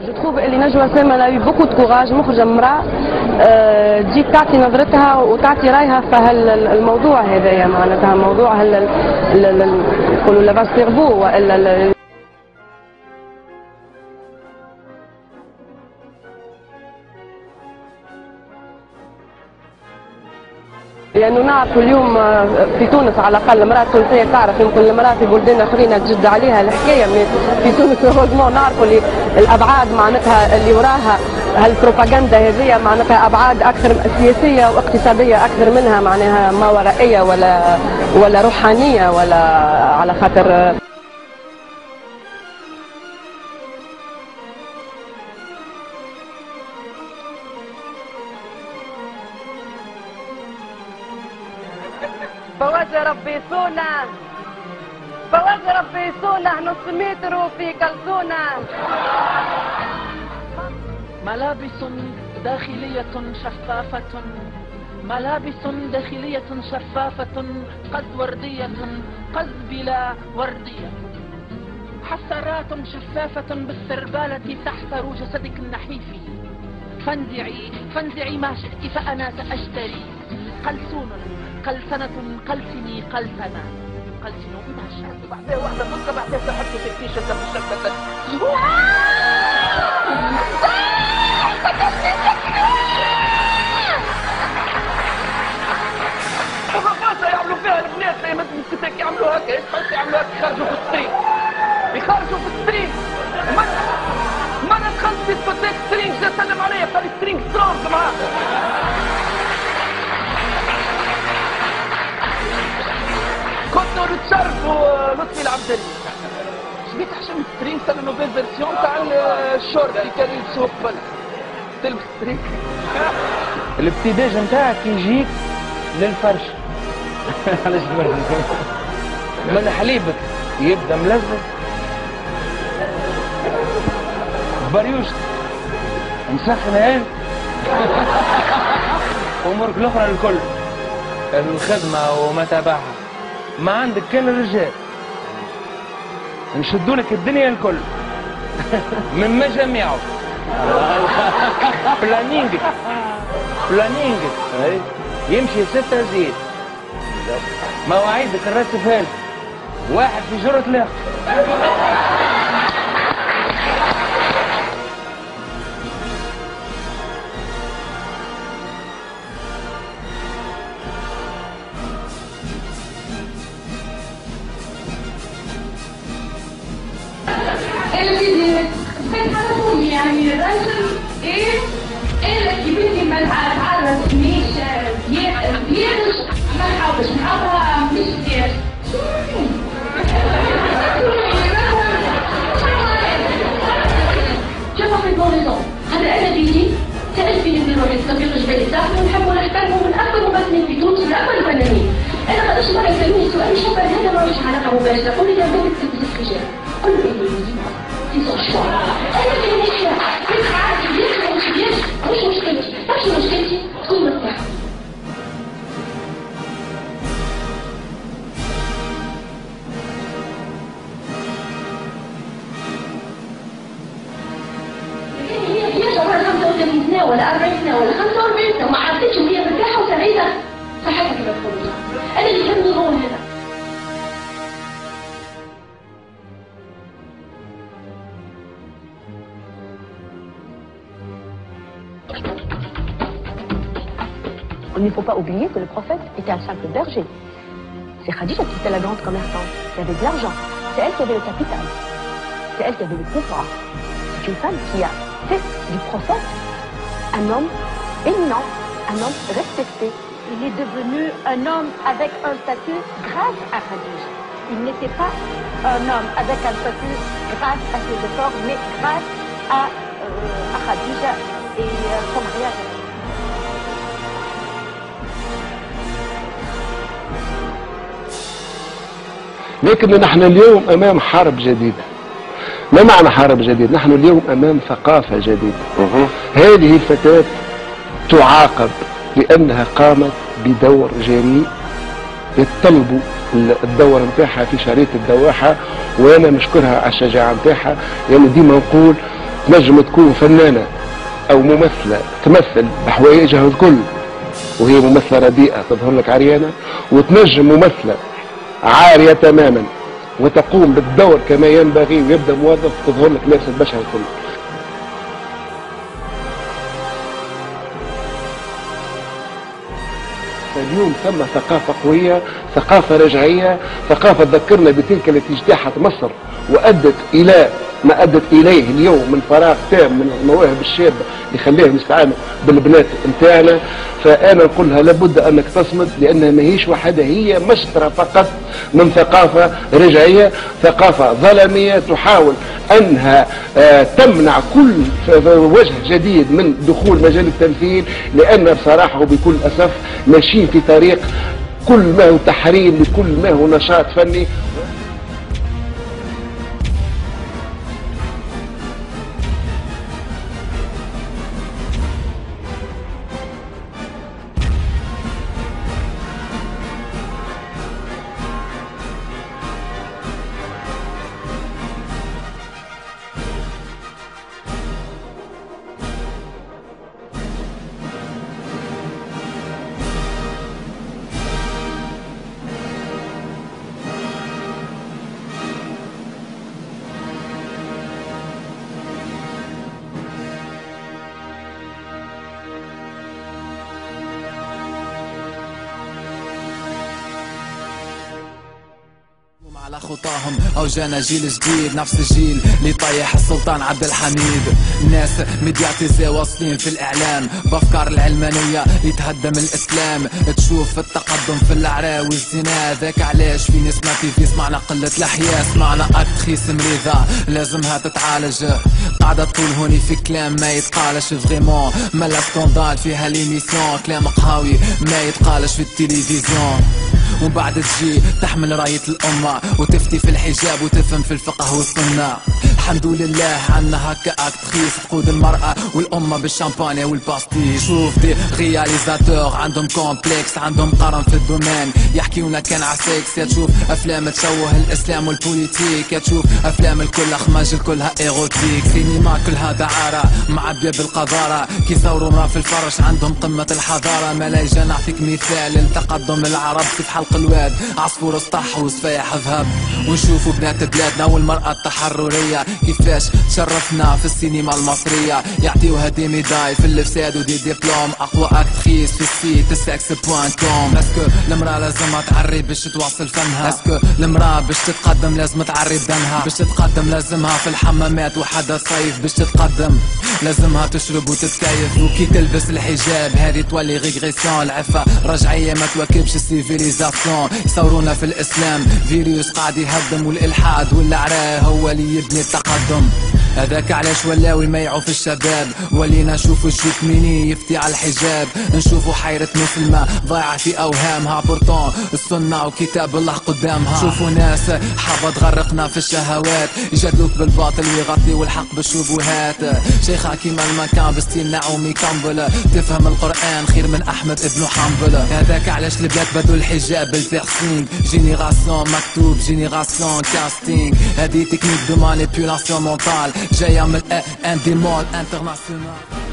جو تروف اللي نجوى سلمى لا بوكو دو كوراج، مخرجه امراه تجي تعطي نظرتها وتعطي رايها في الموضوع هذايا، معناتها موضوع نقولوا لافاج سيرفو والا لانه نعرفوا اليوم في تونس على الاقل المراه التونسيه تعرف، يمكن المراه في بلدان اخرين تجد عليها الحكايه، في تونس هوزمون نعرفوا اللي الابعاد معناتها اللي وراها هالبروباغندا هذه، معناتها ابعاد اكثر سياسيه واقتصاديه اكثر منها معناها ما ورائيه ولا روحانيه ولا على خاطر فواز ربي يصونه، فواز ربي يصونه، نص متر وفي كلزونه. ملابس داخلية شفافة، ملابس داخلية شفافة، قد وردية قد بلا وردية، حسرات شفافة بالسربالة تحتر جسدك النحيف، فانزعي ما شئت فأنا سأشتري، قلسون قلسنة قلسني قلسنة قلسنة ما شئت، بعدها واحدة فكة بعدها تحط في التيشيرت مشبكة. وغفاصة يعملوا فيها البنات زي ما الكتاك يعملوا هكا، يسحقوا يعملوا هكا، يخرجوا في الستريم، يخرجوا في الستريم. ما انا دخلت في ديسكوتيك سترينج جا سلم عليا قال لي سترينج سترونج معاه. كنت نتشرف ولطفي العبدلي. شبيك عشان سترينج صار نوفيل فيرسيون تاع الشورت اللي كانوا يلبسوه قبل. تلبس سترينج. الابتداج نتاعك يجيك للفرش. علاش من حليبك يبدا ملزق، بريوشت مسخن هين امورك الاخرى الكل، الخدمه وما تبعها ما عندك كان الرجال نشدوا لك الدنيا الكل من مجاميعه. بلانينجك يمشي 6 زيد، مواعيدك الراس فال واحد في جرة الاخر. يعني الرجل ايه اللي كبيرتي ما تعرفنيش يرش ما نحبها مش كتير. شوفوا في البوريزون هذا انا بيجي سألت فيني من روحي صغير جبالي صاحبي ونحب ونحترمه من اكبر ممثلين في تونس من اكبر الفنانين. انا ما قدرتش مره يسالوني سؤال مش حابه هذا ما مش علاقه مباشره، قولي لي بدك تلبس حجاب، قول لي في son choix. أنا في النهاية كيف عارف يدخل مش بيدخل مش مشكلتي، تعرف شو مشكلتي؟ تكون مرتاح. هي شغالة 35 سنة ولا 40 سنة ولا 45 سنة وما عرفتش وهي مرتاحة وسعيدة، صحتها كما تقولوا. أنا اللي يهمني هو هذا. Il ne faut pas oublier que le prophète était un simple berger. C'est Khadija qui était la grande commerçante, qui avait de l'argent. C'est elle qui avait le capital. C'est elle qui avait le pouvoir. C'est une femme qui a fait du prophète un homme éminent, un homme respecté. Il est devenu un homme avec un statut grâce à Khadija. Il n'était pas un homme avec un statut grâce à ses efforts, mais grâce à Khadija et son mariage. لكن نحن اليوم امام حرب جديدة. ما معنى حرب جديدة؟ نحن اليوم امام ثقافة جديدة. هذه الفتاة تعاقب لأنها قامت بدور جريء يتطلبوا الدور نتاعها في شريط الدواحة، وأنا نشكرها على الشجاعة نتاعها. يعني ديما نقول تنجم تكون فنانة أو ممثلة تمثل بحوايجها الكل وهي ممثلة رديئة تظهر لك عريانة، وتنجم ممثلة عارية تماما وتقوم بالدور كما ينبغي ويبدأ موظف تظهر لك لابسة بشرة الكل. اليوم ثم ثقافة قوية، ثقافة رجعية، ثقافة تذكرنا بتلك التي اجتاحت مصر وأدت إلى ما أدت إليه اليوم من فراغ تام من المواهب الشابة اللي خليهم يستعانوا بالبنات نتاعنا. فأنا نقولها لابد أنك تصمت، لأنها ماهيش وحدها، هي مشترى فقط من ثقافة رجعية، ثقافة ظلمية تحاول أنها تمنع كل وجه جديد من دخول مجال التمثيل، لأن بصراحة وبكل أسف ماشيين في طريق كل ما هو تحريم لكل ما هو نشاط فني. على خطاهم او جانا جيل جديد، نفس الجيل اللي طيح السلطان عبد الحميد. الناس ميدياتيزي واصلين في الاعلام بافكار العلمانيه يتهدم الاسلام، تشوف التقدم في العراء والزنا. ذاك علاش في ناس ما في سمعنا قله الاحياء، سمعنا اكتريس مريضه لازمها تتعالج، قاعده تقول هوني في كلام ما يتقالش فريمون، مالا سكوندال فيها ليميسيون، كلام قهاوي ما يتقالش في التلفزيون. ومن بعد تجي تحمل راية الأمة وتفتي في الحجاب وتفهم في الفقه والسنة. الحمد لله عنا هكا اكتريس تقود المرأة والأمة بالشامبانيا والباستيش. شوف دي رياليزاتور عندهم كومبلكس، عندهم قرن في الدومين، يحكيونا كان عساكس. يا تشوف أفلام تشوه الإسلام والبوليتيك، يا تشوف أفلام الكل أخماج الكلها إيروتيك، سينما كلها دعارة معبية بالقذارة. كي ثورونا في الفرش عندهم قمة الحضارة. ملايجا نعطيك مثال للتقدم العرب، كيف حلق الواد عصفور اسطح وسفايح ذهب. ونشوفوا بنات بلادنا والمرأة التحررية كيفاش تشرفنا في السينما المصرية، يعطيوها دي ميداي في الفساد ودي ديبلوم. أقوى أكتريس في السيت السكس.com. اسكو المرأة لازمها تعري باش تواصل فنها، اسكو المرأة باش تتقدم لازم تعري بدنها، باش تتقدم لازمها في الحمامات وحدا صيف، باش تتقدم لازمها تشرب وتتكيف. وكي تلبس الحجاب هذه تولي ريغريسيون، العفة رجعية ما تواكبش السيفيليزاسيون. يصورونا في الإسلام فيروس قاعد يهدم، والإلحاد والعراء هو اللي يبني التقدم. هذاك علاش ولاو يميعوا في الشباب، ولينا نشوفوا الشيك ميني يفتي على الحجاب، نشوفوا حيرة مسلمة ضايعة في أوهامها، بورتون السنة وكتاب الله قدامها. شوفوا ناس حابة تغرقنا في الشهوات، يجادلوك بالباطل ويغطيوا الحق بالشبهات. شيخة كيما المكان بستيل نعومي كامبل، تفهم القرآن خير من أحمد ابن حنبل. هذاك علاش البلاد بدوا الحجاب بالبيرسينغ، جينيراسيون مكتوب جينيراسيون كاستينغ. هذه تكنيك دو مانيبيولاسيون مونتال جاية من ان دي مول انترناسيونال.